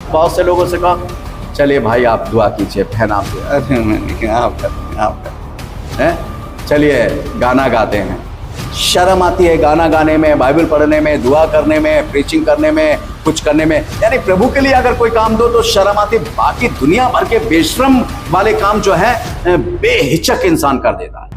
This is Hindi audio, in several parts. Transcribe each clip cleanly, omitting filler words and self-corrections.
बहुत से लोगों से कहा चलिए भाई आप दुआ कीजिए, बहन आप दुआ। अरे मैंने आप करते हैं, चलिए गाना गाते हैं। शर्म आती है गाना गाने में, बाइबल पढ़ने में, दुआ करने में, प्रीचिंग करने में, कुछ करने में। यानी प्रभु के लिए अगर कोई काम दो तो शर्म आती। बाकी दुनिया भर के बेशर्म वाले काम जो है बेहिचक इंसान कर देता है।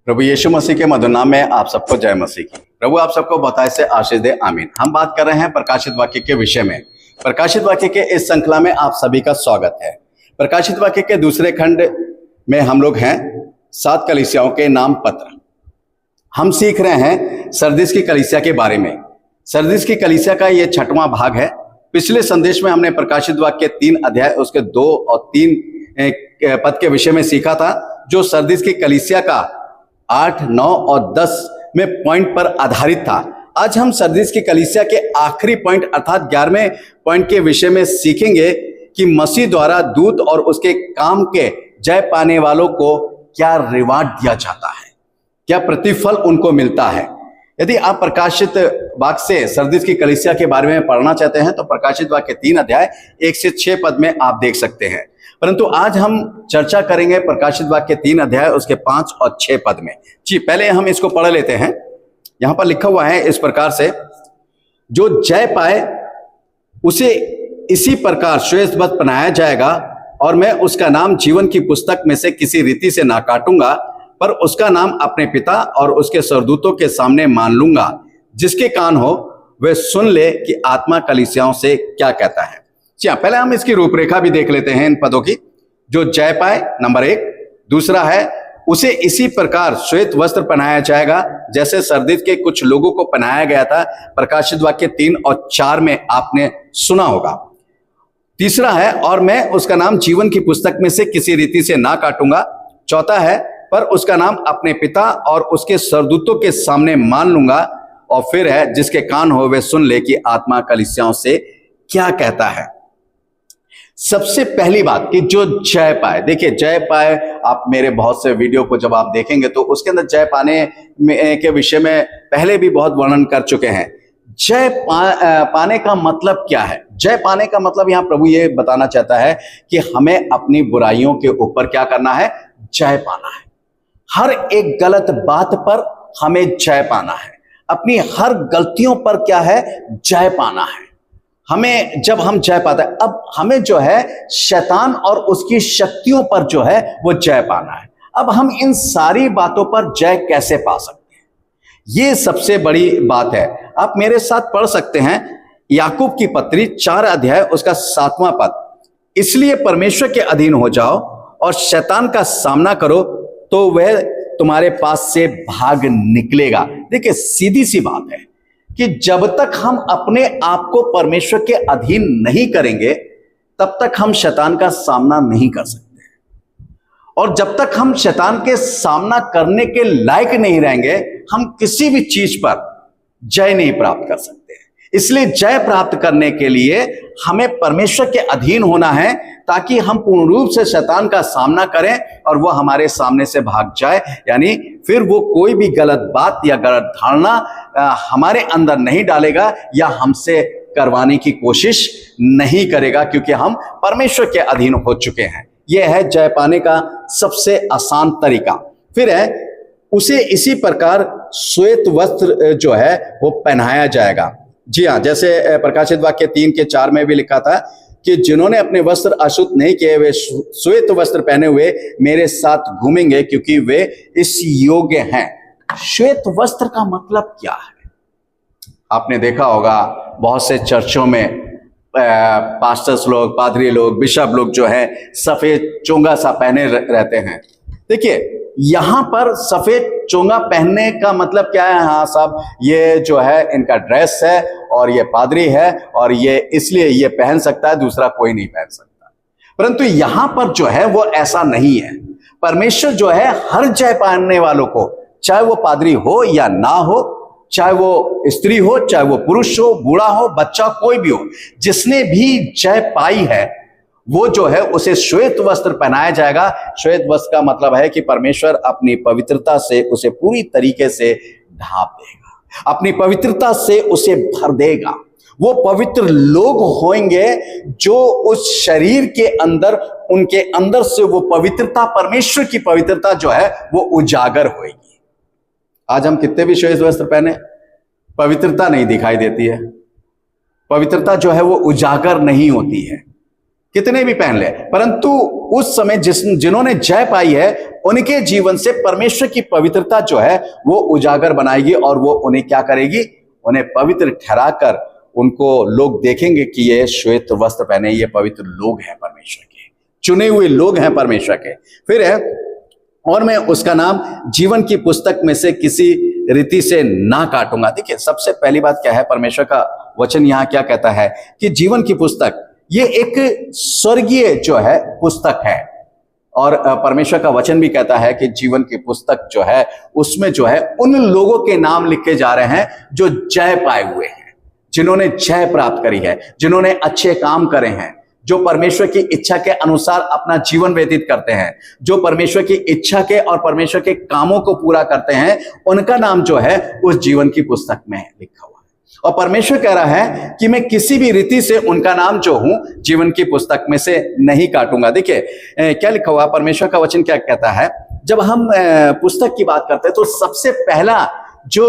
प्रभु यीशु मसीह के मधुर नाम में आप सबको जय मसीह की। प्रभु आप सबको बहुतायत से आशीष दे, आमीन। हम बात कर रहे हैं प्रकाशित वाक्य के विषय में। प्रकाशित वाक्य के इस श्रृंखला में आप सभी का स्वागत है। प्रकाशित वाक्य के दूसरे खंड में हम लोग हैं 7 कलीसियाओं के नाम पत्र। हम सीख रहे हैं सरदीस की कलीसिया के बारे में। सरदीस की कलीसिया का ये 6वां भाग है। पिछले संदेश में हमने प्रकाशित वाक्य 3 अध्याय उसके 2 और 3 पद के विषय में सीखा था, जो सरदीस की कलीसिया का 8, 9 और 10 में पॉइंट पर आधारित था। आज हम सरदीस की कलीसिया के आखिरी पॉइंट अर्थात 11वें पॉइंट के विषय में सीखेंगे कि मसीह द्वारा दूत और उसके काम के जय पाने वालों को क्या रिवार्ड दिया जाता है, क्या प्रतिफल उनको मिलता है। यदि आप प्रकाशित वाक्य से सरदीस की कलीसिया के बारे में पढ़ना चाहते हैं तो प्रकाशित वाक्य 3 अध्याय 1 से 6 पद में आप देख सकते हैं। परंतु आज हम चर्चा करेंगे प्रकाशित वाक्य 3 अध्याय उसके 5 और 6 पद में। जी, पहले हम इसको पढ़ लेते हैं। यहां पर लिखा हुआ है इस प्रकार से, जो जय पाए उसे इसी प्रकार श्वेत वस्त्र पहनाया जाएगा और मैं उसका नाम जीवन की पुस्तक में से किसी रीति से ना काटूंगा, पर उसका नाम अपने पिता और उसके स्वर्गदूतों के सामने मान लूंगा। जिसके कान हो वे सुन ले कि आत्मा कलीसियाओं से क्या कहता है। जी हाँ, पहले हम इसकी रूपरेखा भी देख लेते हैं इन पदों की। जो जय पाए नंबर 1, दूसरा है उसे इसी प्रकार श्वेत वस्त्र पहनाया जाएगा जैसे सरदीस के कुछ लोगों को पहनाया गया था। प्रकाशित वाक्य 3 और 4 में आपने सुना होगा। तीसरा है और मैं उसका नाम जीवन की पुस्तक में से किसी रीति से ना काटूंगा। चौथा है पर उसका नाम अपने पिता और उसके स्वर्गदूतों के सामने मान लूंगा। और फिर है जिसके कान हो वे सुन ले कि आत्मा कलीसियाओं से क्या कहता है। सबसे पहली बात कि जो जय पाए, देखिए जय पाए, आप मेरे बहुत से वीडियो को जब आप देखेंगे तो उसके अंदर जय पाने के विषय में पहले भी बहुत वर्णन कर चुके हैं। जय पाने का मतलब क्या है? जय पाने का मतलब यहां प्रभु ये बताना चाहता है कि हमें अपनी बुराइयों के ऊपर क्या करना है? जय पाना है। हर एक गलत बात पर हमें जय पाना है। अपनी हर गलतियों पर क्या है? जय पाना है। हमें जब हम जय पाते हैं, अब हमें जो है शैतान और उसकी शक्तियों पर जो है वो जय पाना है। अब हम इन सारी बातों पर जय कैसे पा सकते हैं? ये सबसे बड़ी बात है। आप मेरे साथ पढ़ सकते हैं याकूब की पत्री 4 अध्याय उसका 7वां पद। इसलिए परमेश्वर के अधीन हो जाओ और शैतान का सामना करो तो वह तुम्हारे पास से भाग निकलेगा। देखिए सीधी सी बात है कि जब तक हम अपने आप को परमेश्वर के अधीन नहीं करेंगे तब तक हम शैतान का सामना नहीं कर सकते। और जब तक हम शैतान के सामना करने के लायक नहीं रहेंगे हम किसी भी चीज पर जय नहीं प्राप्त कर सकते। इसलिए जय प्राप्त करने के लिए हमें परमेश्वर के अधीन होना है ताकि हम पूर्ण रूप से शैतान का सामना करें और वह हमारे सामने से भाग जाए। यानी फिर वो कोई भी गलत बात या गलत धारणा हमारे अंदर नहीं डालेगा या हमसे करवाने की कोशिश नहीं करेगा, क्योंकि हम परमेश्वर के अधीन हो चुके हैं। यह है जय पाने का सबसे आसान तरीका। फिर है उसे इसी प्रकार श्वेत वस्त्र जो है वो पहनाया जाएगा। जी हाँ, जैसे प्रकाशित वाक्य 3 के 4 में भी लिखा था कि जिन्होंने अपने वस्त्र अशुद्ध नहीं किए वे श्वेत वस्त्र पहने हुए मेरे साथ घूमेंगे क्योंकि वे इस योग्य हैं। श्वेत वस्त्र का मतलब क्या है? आपने देखा होगा बहुत से चर्चों में पास्टर्स लोग, पादरी लोग, बिशप लोग जो है सफेद चोंगा सा पहने रहते हैं। देखिए यहां पर सफेद चोंगा पहनने का मतलब क्या है? हाँ साहब, ये जो है इनका ड्रेस है और ये पादरी है और ये इसलिए ये पहन सकता है, दूसरा कोई नहीं पहन सकता। परंतु यहां पर जो है वो ऐसा नहीं है। परमेश्वर जो है हर जय पाने वालों को, चाहे वो पादरी हो या ना हो, चाहे वो स्त्री हो, चाहे वो पुरुष हो, बूढ़ा हो, बच्चा, कोई भी हो, जिसने भी जय पाई है वो जो है उसे श्वेत वस्त्र पहनाया जाएगा। श्वेत वस्त्र का मतलब है कि परमेश्वर अपनी पवित्रता से उसे पूरी तरीके से ढांप देगा, अपनी पवित्रता से उसे भर देगा। वो पवित्र लोग होंगे जो उस शरीर के अंदर, उनके अंदर से वो पवित्रता, परमेश्वर की पवित्रता जो है वो उजागर होगी। आज हम कितने भी श्वेत वस्त्र पहने, पवित्रता नहीं दिखाई देती है, पवित्रता जो है वो उजागर नहीं होती है, कितने भी पहन ले। परंतु उस समय जिन्होंने जय पाई है उनके जीवन से परमेश्वर की पवित्रता जो है वो उजागर बनाएगी और वो उन्हें क्या करेगी, उन्हें पवित्र ठहराकर उनको लोग देखेंगे कि ये श्वेत वस्त्र पहने, ये पवित्र लोग हैं परमेश्वर के, चुने हुए लोग हैं परमेश्वर के। फिर है, और मैं उसका नाम जीवन की पुस्तक में से किसी रीति से ना काटूंगा। देखिए सबसे पहली बात क्या है, परमेश्वर का वचन यहां क्या कहता है कि जीवन की पुस्तक ये एक स्वर्गीय जो है पुस्तक है, और परमेश्वर का वचन भी कहता है कि जीवन की पुस्तक जो है उसमें जो है उन लोगों के नाम लिखे जा रहे हैं जो जय पाए हुए हैं, जिन्होंने जय प्राप्त करी है, जिन्होंने अच्छे काम करे हैं, जो परमेश्वर की इच्छा के अनुसार अपना जीवन व्यतीत करते हैं, जो परमेश्वर की इच्छा के और परमेश्वर के कामों को पूरा करते हैं, उनका नाम जो है उस जीवन की पुस्तक में लिखा हुआ है। और परमेश्वर कह रहा है कि मैं किसी भी रीति से उनका नाम जो हूं जीवन की पुस्तक में से नहीं काटूंगा। देखिए क्या लिखा हुआ, परमेश्वर का वचन क्या कहता है। जब हम पुस्तक की बात करते हैं तो सबसे पहला जो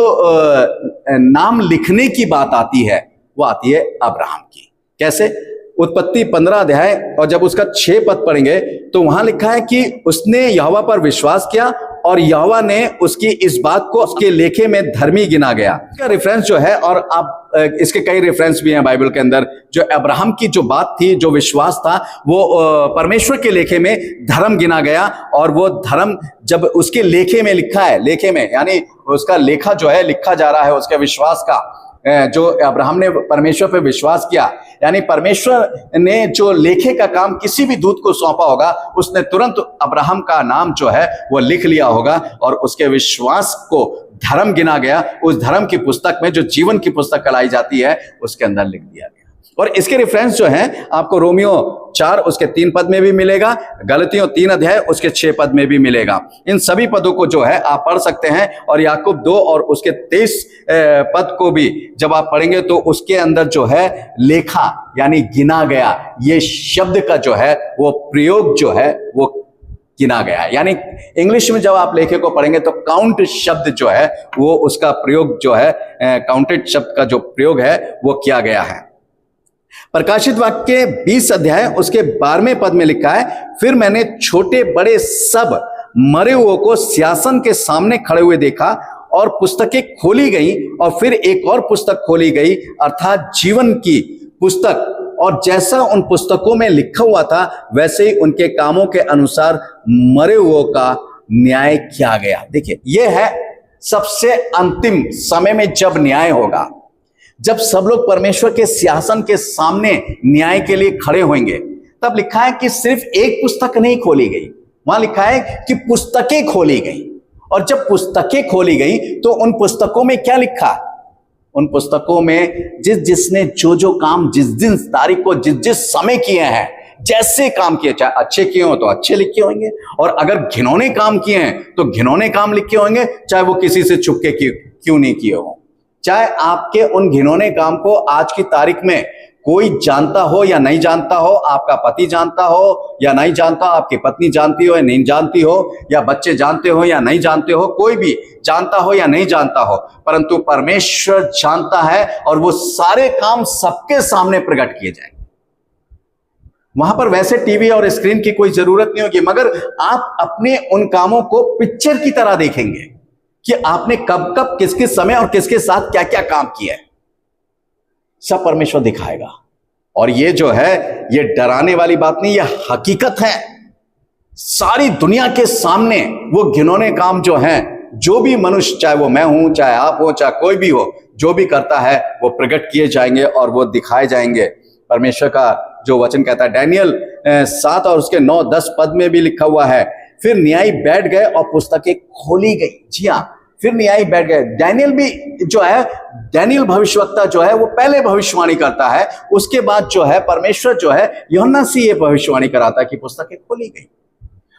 नाम लिखने की बात आती है वो आती है अब्राहम की। कैसे? उत्पत्ति 15 अध्याय और जब उसका 6 पद पढ़ेंगे तो वहां लिखा है कि उसने यहोवा पर विश्वास किया और यहोवा ने उसकी इस बात को उसके लेखे में धर्मी गिना गया। इसका रेफरेंस जो है, और आप इसके कई रेफरेंस भी हैं बाइबल के अंदर, जो अब्राहम की जो बात थी, जो विश्वास था, वो परमेश्वर के लेखे में धर्म गिना गया। और वो धर्म जब उसके लेखे में लिखा है, लेखे में यानी उसका लेखा जो है लिखा जा रहा है उसके विश्वास का, जो अब्राहम ने परमेश्वर पे विश्वास किया, यानी परमेश्वर ने जो लेखे का काम किसी भी दूत को सौंपा होगा उसने तुरंत अब्राहम का नाम जो है वो लिख लिया होगा और उसके विश्वास को धर्म गिना गया। उस धर्म की पुस्तक में जो जीवन की पुस्तक कहलाई जाती है उसके अंदर लिख दिया गया। और इसके रेफरेंस जो है आपको रोमियो 4 उसके 3 पद में भी मिलेगा, गलतियों 3 अध्याय उसके 6 पद में भी मिलेगा। इन सभी पदों को जो है आप पढ़ सकते हैं। और याकूब 2 और उसके 23 पद को भी जब आप पढ़ेंगे तो उसके अंदर जो है लेखा यानी गिना गया, ये शब्द का जो है वो प्रयोग जो है वो गिना गया है। यानी इंग्लिश में जब आप लेखे को पढ़ेंगे तो काउंट शब्द जो है वो उसका प्रयोग जो है, काउंटेड शब्द का जो प्रयोग है वो किया गया है। प्रकाशित वाक्य 20 अध्याय उसके 12वें पद में लिखा है, फिर मैंने छोटे बड़े सब मरे हुओं को सिंहासन के सामने खड़े हुए देखा और पुस्तकें खोली गई और फिर एक और पुस्तक खोली गई अर्थात जीवन की पुस्तक, और जैसा उन पुस्तकों में लिखा हुआ था वैसे ही उनके कामों के अनुसार मरे हुओं का न्याय किया गया। देखिए यह है सबसे अंतिम समय में जब न्याय होगा, जब सब लोग परमेश्वर के सिंहासन के सामने न्याय के लिए खड़े होंगे। तब लिखा है कि सिर्फ एक पुस्तक नहीं खोली गई, वहां लिखा है कि पुस्तकें खोली गई। और जब पुस्तकें खोली गई तो उन पुस्तकों में क्या लिखा, उन पुस्तकों में जिसने जो काम जिस तारीख को जिस समय किए हैं, जैसे काम किए, चाहे अच्छे किए हो तो अच्छे लिखे होंगे, और अगर घिनौने काम किए हैं तो घिनौने काम लिखे होंगे, चाहे वो किसी से छुपके क्यों नहीं किए हो। चाहे आपके उन घिनौने काम को आज की तारीख में कोई जानता हो या नहीं जानता हो, आपका पति जानता हो या नहीं जानता हो, आपकी पत्नी जानती हो या नहीं जानती हो, या बच्चे जानते हो या नहीं जानते हो, कोई भी जानता हो या नहीं जानता हो, परंतु परमेश्वर जानता है और वो सारे काम सबके सामने प्रकट किए जाएंगे। वहां पर वैसे टीवी और स्क्रीन की कोई जरूरत नहीं होगी, मगर आप अपने उन कामों को पिक्चर की तरह देखेंगे कि आपने कब कब किस किस समय और किसके साथ क्या क्या काम किया है, सब परमेश्वर दिखाएगा। और ये जो है ये डराने वाली बात नहीं, ये हकीकत है। सारी दुनिया के सामने वो घिनौने काम जो हैं, जो भी मनुष्य, चाहे वो मैं हूं, चाहे आप हो, चाहे कोई भी हो, जो भी करता है वो प्रकट किए जाएंगे और वो दिखाए जाएंगे। परमेश्वर का जो वचन कहता है, डैनियल 7 और उसके 9-10 पद में भी लिखा हुआ है, फिर न्यायी बैठ गए और पुस्तकें खोली गई। जी हाँ, फिर न्यायी बैठ गए। डैनियल भी जो है, डैनियल भविष्यवक्ता जो है वो पहले भविष्यवाणी करता है, उसके बाद जो है परमेश्वर जो है यूहन्ना से ये भविष्यवाणी कराता है कि पुस्तकें खोली गई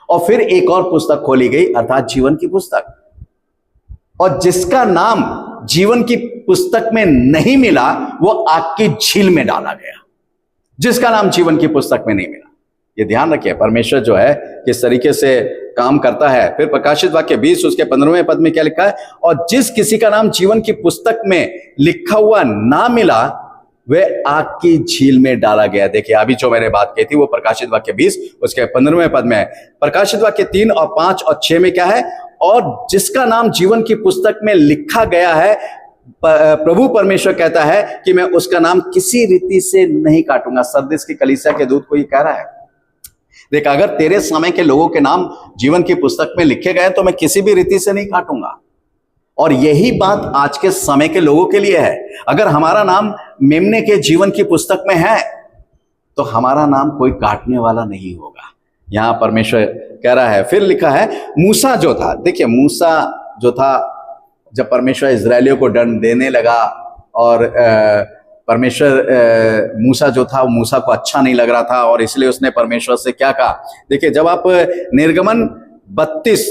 और फिर एक और पुस्तक खोली गई अर्थात जीवन की पुस्तक। और जिसका नाम जीवन की पुस्तक में नहीं मिला वो आग की झील में डाला गया। जिसका नाम जीवन की पुस्तक में नहीं मिला। ये ध्यान रखिए परमेश्वर जो है किस तरीके से काम करता है। फिर प्रकाशित वाक्य 20 उसके 15वें पद में क्या लिखा है, और जिस किसी का नाम जीवन की पुस्तक में लिखा हुआ ना मिला वह आग की झील में डाला गया। देखिए अभी जो मैंने बात की थी वो प्रकाशित वाक्य 20 उसके 15वें पद में है। प्रकाशित वाक्य 3 और 5 और 6 में क्या है, और जिसका नाम जीवन की पुस्तक में लिखा गया है प्रभु परमेश्वर कहता है कि मैं उसका नाम किसी रीति से नहीं काटूंगा। सरदिस की कलीसिया के दूत को ये कह रहा है, देख अगर तेरे समय के लोगों के नाम जीवन की पुस्तक में लिखे गए तो मैं किसी भी रीति से नहीं काटूंगा। और यही बात आज के समय के लोगों के लिए है। अगर हमारा नाम मेमने के जीवन की पुस्तक में है तो हमारा नाम कोई काटने वाला नहीं होगा। यहां परमेश्वर कह रहा है। फिर लिखा है मूसा जो था, देखिए मूसा जो था जब परमेश्वर इजरायलियों को दंड देने लगा और परमेश्वर मूसा जो था मूसा को अच्छा नहीं लग रहा था और इसलिए उसने परमेश्वर से क्या कहा। देखिए जब आप निर्गमन 32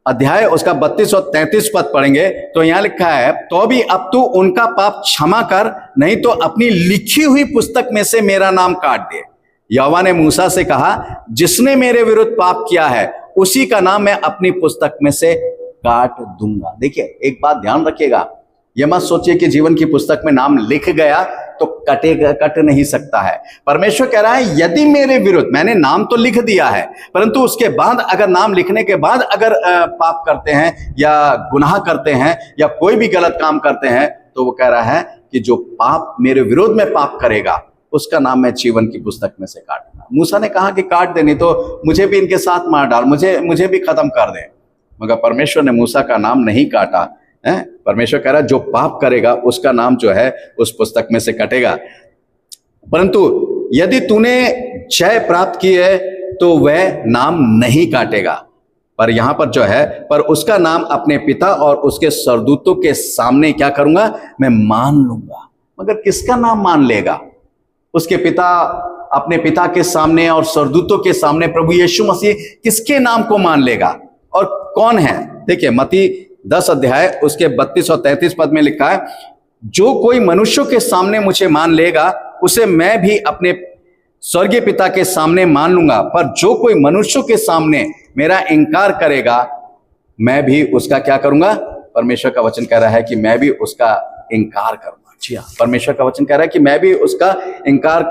अध्याय उसका 32 और 33 पद पढ़ेंगे तो यहां लिखा है, तो भी अब तू उनका पाप क्षमा कर, नहीं तो अपनी लिखी हुई पुस्तक में से मेरा नाम काट दे। यहोवा ने मूसा से कहा, जिसने मेरे विरुद्ध पाप किया है उसी का नाम मैं अपनी पुस्तक में से काट दूंगा। देखिए एक बात ध्यान रखिएगा, यह मत सोचिए कि जीवन की पुस्तक में नाम लिख गया तो कट नहीं सकता है। परमेश्वर कह रहा है यदि मेरे विरुद्ध, मैंने नाम तो लिख दिया है परंतु उसके बाद अगर नाम लिखने के बाद अगर पाप करते हैं या गुनाह करते हैं या कोई भी गलत काम करते हैं तो वो कह रहा है कि जो पाप मेरे विरोध में पाप करेगा उसका नाम मैं जीवन की पुस्तक में से काटूंगा। मूसा ने कहा कि काट देनी तो मुझे भी इनके साथ मार डाल, मुझे भी खत्म कर दे, मगर परमेश्वर ने मूसा का नाम नहीं काटा है। परमेश्वर कह रहा है जो पाप करेगा उसका नाम जो है उस पुस्तक में से कटेगा। परंतु यदि तूने जय प्राप्त की है तो वह नाम नहीं काटेगा। पर यहां पर जो है, पर उसका नाम अपने पिता और उसके सरदूतों के सामने क्या करूंगा, मैं मान लूंगा। मगर किसका नाम मान लेगा? उसके पिता, अपने पिता के सामने और सरदूतों के सामने प्रभु यीशु मसीह किसके नाम को मान लेगा और कौन है? देखिए मत्ती 10 अध्याय उसके 32 और 33 पद में लिखा है, जो कोई मनुष्यों के सामने मुझे मान लेगा उसे मैं भी अपने स्वर्गीय पिता के सामने मान लूंगा, पर जो कोई मनुष्यों के सामने मेरा इनकार करेगा मैं भी उसका क्या करूंगा। परमेश्वर का वचन कह रहा है कि मैं भी उसका इनकार करूंगा। जी हाँ, परमेश्वर का वचन कह रहा है कि मैं भी उसका इनकार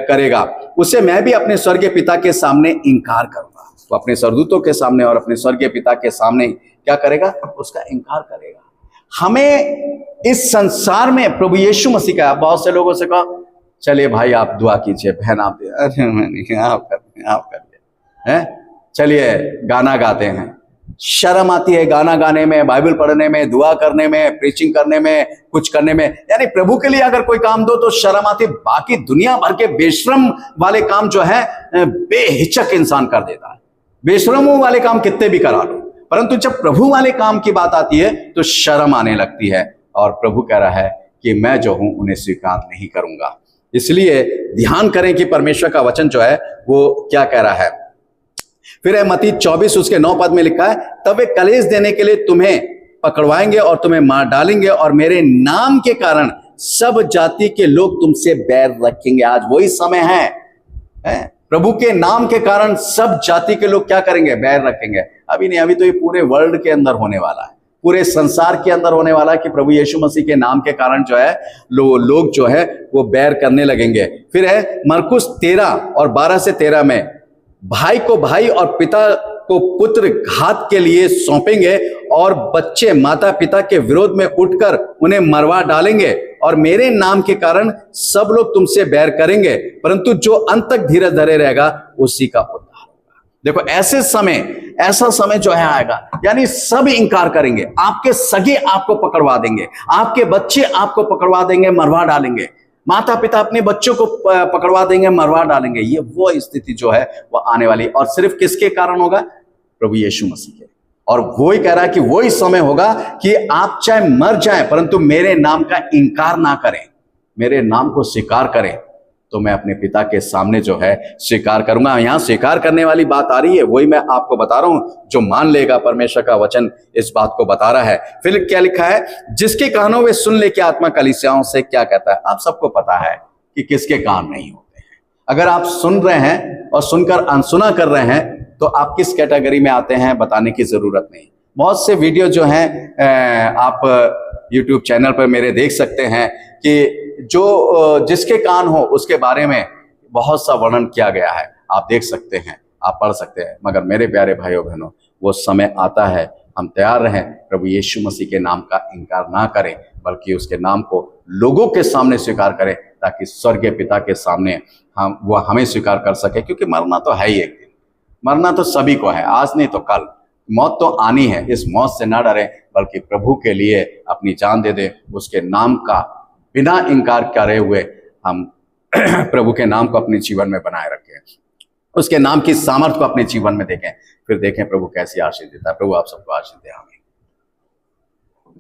करेगा, उसे मैं भी अपने स्वर्गीय पिता के सामने इनकार करूंगा। वो अपने सरदूतों के सामने और अपने स्वर्गीय पिता के सामने क्या करेगा, उसका इनकार करेगा। हमें इस संसार में प्रभु यीशु मसीह का, बहुत से लोगों से कहा चलिए भाई आप दुआ कीजिए, बहन आप कर हैं, चलिए गाना गाते हैं। शर्म आती है गाना गाने में, बाइबल पढ़ने में, दुआ करने में, प्रीचिंग करने में, कुछ करने में। यानी प्रभु के लिए अगर कोई काम दो तो शर्म आती। बाकी दुनिया भर के बेशरम वाले काम जो है बेहिचक इंसान कर देता है। बेशरमों वाले काम कितने भी करा लो, परंतु जब प्रभु वाले काम की बात आती है तो शर्म आने लगती है। और प्रभु कह रहा है कि मैं जो हूं उन्हें स्वीकार नहीं करूंगा। इसलिए ध्यान करें कि परमेश्वर का वचन जो है वो क्या कह रहा है। फिर है मत्ती 24 उसके 9 पद में लिखा है, तब वे कलेश देने के लिए तुम्हें पकड़वाएंगे और तुम्हें मार डालेंगे और मेरे नाम के कारण सब जाति के लोग तुमसे बैर रखेंगे। आज वही समय है, प्रभु के नाम के कारण सब जाति के लोग क्या करेंगे, बैर रखेंगे। अभी नहीं, अभी तो ये पूरे वर्ल्ड के अंदर होने वाला है, पूरे संसार के अंदर होने वाला है कि प्रभु यीशु मसीह के नाम के कारण जो है लोग जो है वो बैर करने लगेंगे। फिर है मरकुस 13 और 12 से 13 में, भाई को भाई और पिता को पुत्र घात के लिए सौंपेंगे और बच्चे माता पिता के विरोध में उठकर उन्हें मरवा डालेंगे और मेरे नाम के कारण सब लोग तुमसे बैर करेंगे, परंतु जो अंत तक धीरज धरे रहेगा उसी का उद्धार होगा। देखो ऐसा समय जो है आएगा, यानी सब इंकार करेंगे। आपके सगे आपको पकड़वा देंगे, आपके बच्चे आपको पकड़वा देंगे, मरवा डालेंगे, माता पिता अपने बच्चों को पकड़वा देंगे, मरवा डालेंगे। ये वो स्थिति जो है वो आने वाली, और सिर्फ किसके कारण होगा, प्रभु यीशु मसीह के। और वो ही कह रहा है कि वही समय होगा कि आप चाहे मर जाएं परंतु मेरे नाम का इनकार ना करें, मेरे नाम को स्वीकार करें। तो मैं अपने पिता के सामने जो है स्वीकार करूंगा। यहाँ स्वीकार करने वाली बात आ रही है, वही मैं आपको बता रहा हूं। जो मान लेगा, परमेश्वर का वचन इस बात को बता रहा है। फिर क्या लिखा है, जिसके कानों वे सुन ले कि आत्मा कलीसियाओं से क्या कहता है। आप सबको पता है कि किसके कान नहीं होते हैं। अगर आप सुन रहे हैं और सुनकर अनसुना कर रहे हैं तो आप किस कैटेगरी में आते हैं बताने की जरूरत नहीं। बहुत से वीडियो जो हैं आप YouTube चैनल पर मेरे देख सकते हैं कि जो जिसके कान हो उसके बारे में बहुत सा वर्णन किया गया है। आप देख सकते हैं, आप पढ़ सकते हैं। मगर मेरे प्यारे भाइयों बहनों, वो समय आता है, हम तैयार रहें, प्रभु यीशु मसीह के नाम का इनकार ना करें, बल्कि उसके नाम को लोगों के सामने स्वीकार करें, ताकि स्वर्गीय पिता के सामने वो हमें स्वीकार कर सके। क्योंकि मरना तो है ही एक दिन, मरना तो सभी को है, आज नहीं तो कल मौत तो आनी है। इस मौत से ना डरें, बल्कि प्रभु के लिए अपनी जान दे दें। उसके नाम का बिना इनकार करे हुए हम प्रभु के नाम को अपने जीवन में बनाए रखें, उसके नाम की सामर्थ को अपने जीवन में देखें। फिर देखें प्रभु कैसी आशीष देता है। प्रभु आप सबको आशीष दे।